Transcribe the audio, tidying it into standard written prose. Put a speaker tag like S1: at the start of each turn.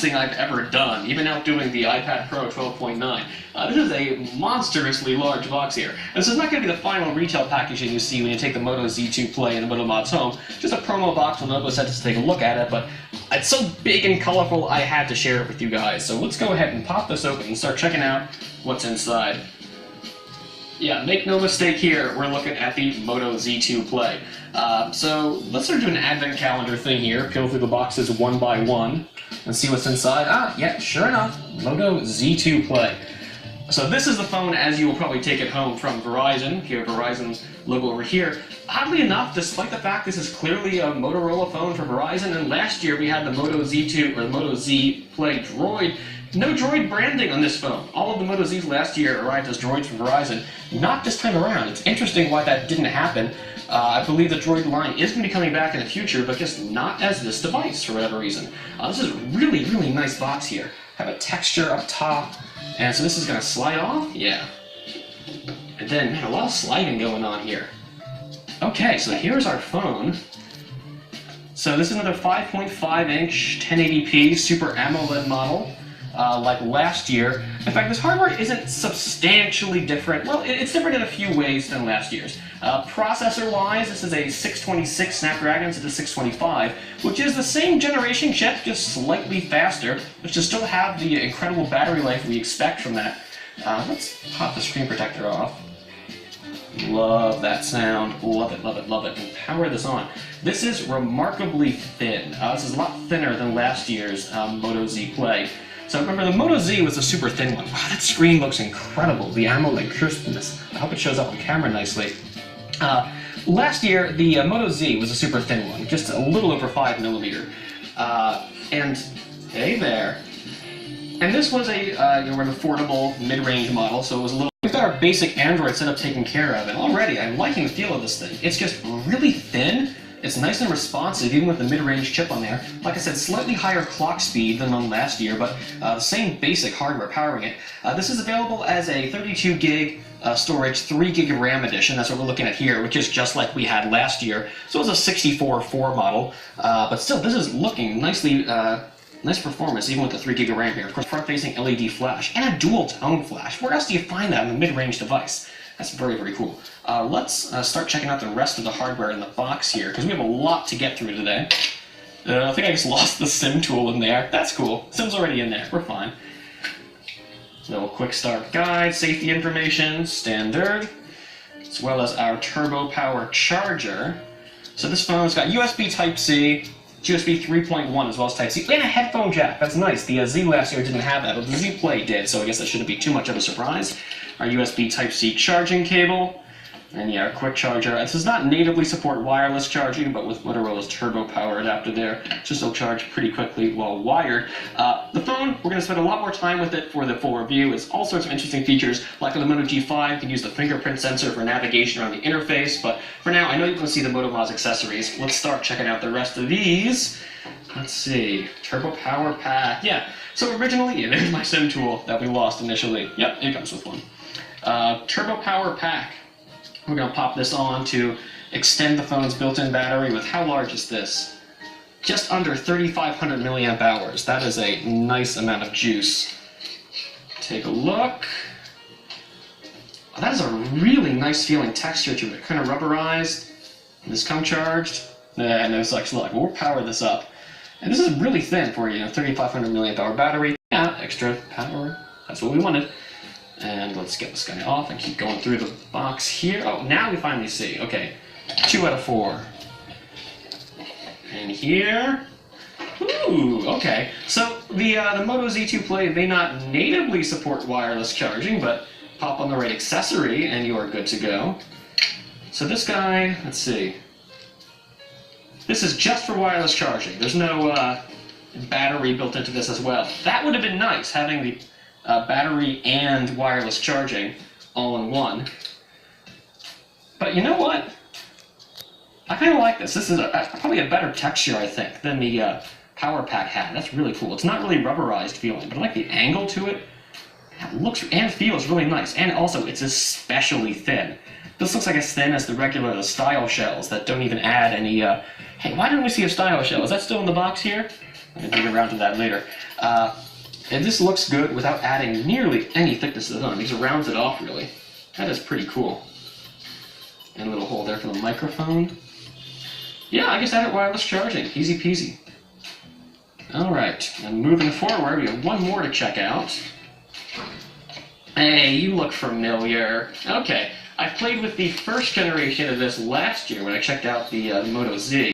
S1: thing I've ever done, even outdoing the iPad Pro 12.9. This is a monstrously large box here. And this is not going to be the final retail packaging you see when you take the Moto Z2 Play and the Moto Mods home. Just a promo box with logo set to take a look at it, but it's so big and colorful I had to share it with you guys. So let's go ahead and pop this open and start checking out what's inside. Yeah, make no mistake here, we're looking at the Moto Z2 Play. So let's start doing an advent calendar thing here, peel through the boxes one by one, and see what's inside. Ah, yeah, sure enough, Moto Z2 Play. So this is the phone as you will probably take it home from Verizon. Here, Verizon's logo over here. Oddly enough, despite the fact this is clearly a Motorola phone for Verizon, and last year we had the Moto Z2, or the Moto Z Play Droid. No Droid branding on this phone. All of the Moto Zs last year arrived as Droids from Verizon. Not this time around. It's interesting why that didn't happen. I believe the Droid line is going to be coming back in the future, but just not as this device for whatever reason. This is a really, really nice box here. Have a texture up top, and so this is going to slide off? Yeah. And then, man, a lot of sliding going on here. Okay, so here's our phone. So this is another 5.5-inch 1080p Super AMOLED model. Like last year. In fact, this hardware isn't substantially different. Well, it's different in a few ways than last year's. Processor-wise, this is a 626 Snapdragon instead of 625, which is the same generation chip, just slightly faster, which will still have the incredible battery life we expect from that. Let's pop the screen protector off. Love that sound. Love it, love it, love it. And power this on. This is remarkably thin. This is a lot thinner than last year's Moto Z Play. So remember, the Moto Z was a super thin one. Wow, that screen looks incredible. The AMOLED crispness. I hope it shows up on camera nicely. Last year, the Moto Z was a super thin one, just a little over 5mm. And hey there. And this was an affordable mid-range model, so it was a little. We've got our basic Android setup taken care of, and already I'm liking the feel of this thing. It's just really thin. It's nice and responsive, even with the mid-range chip on there. Like I said, slightly higher clock speed than on last year, but the same basic hardware powering it. This is available as a 32 gig storage, 3 gig of RAM edition. That's what we're looking at here, which is just like we had last year. So it was a 64.4 model, but still, this is looking nicely. Nice performance, even with the 3 gig of RAM here. Of course, front-facing LED flash and a dual-tone flash. Where else do you find that in a mid-range device? That's very, very cool. Let's start checking out the rest of the hardware in the box here, because we have a lot to get through today. I think I just lost the SIM tool in there. That's cool. SIM's already in there. We're fine. Little quick start guide, safety information, standard, as well as our turbo power charger. So this phone's got USB Type-C, USB 3.1 as well as Type-C, and a headphone jack. That's nice. The Z last year didn't have that, but the Z Play did, so I guess that shouldn't be too much of a surprise. Our USB Type-C charging cable, and yeah, our quick charger. This does not natively support wireless charging, but with Motorola's turbo power adapter there, just will charge pretty quickly while wired. The phone, we're going to spend a lot more time with it for the full review. It's all sorts of interesting features, like on the Moto G5, you can use the fingerprint sensor for navigation around the interface, but for now, I know you can see the Moto Mods accessories. Let's start checking out the rest of these. Let's see, turbo power pack. Yeah, so originally, yeah, there's my SIM tool that we lost initially. Yep, it comes with one. Turbo power pack. We're going to pop this on to extend the phone's built-in battery with, how large is this? Just under 3,500 milliamp hours. That is a nice amount of juice. Take a look. Oh, that is a really nice feeling texture to it. Kind of rubberized. This come charged. No such luck. We'll power this up. And this is really thin for you, 3,500 milliamp hour battery. Yeah, extra power. That's what we wanted. And let's get this guy off and keep going through the box here. Oh, now we finally see. Okay, 2 out of 4. And here. Ooh, okay. So the Moto Z2 Play may not natively support wireless charging, but pop on the right accessory and you are good to go. So this guy, let's see. This is just for wireless charging. There's no battery built into this as well. That would have been nice, having the battery and wireless charging all in one. But you know what? I kind of like this. This is probably a better texture, I think, than the power pack had. That's really cool. It's not really rubberized feeling, but I like the angle to it. It looks and feels really nice. And also, it's especially thin. This looks like as thin as the style shells that don't even add any. Hey, why didn't we see a style shell? Is that still in the box here? I'm going to dig around to that later. And this looks good without adding nearly any thickness to the phone. These are rounded off, really. That is pretty cool. And a little hole there for the microphone. Yeah, I guess added wireless charging. Easy peasy. Alright, and moving forward, we have one more to check out. Hey, you look familiar. Okay, I played with the first generation of this last year when I checked out the Moto Z.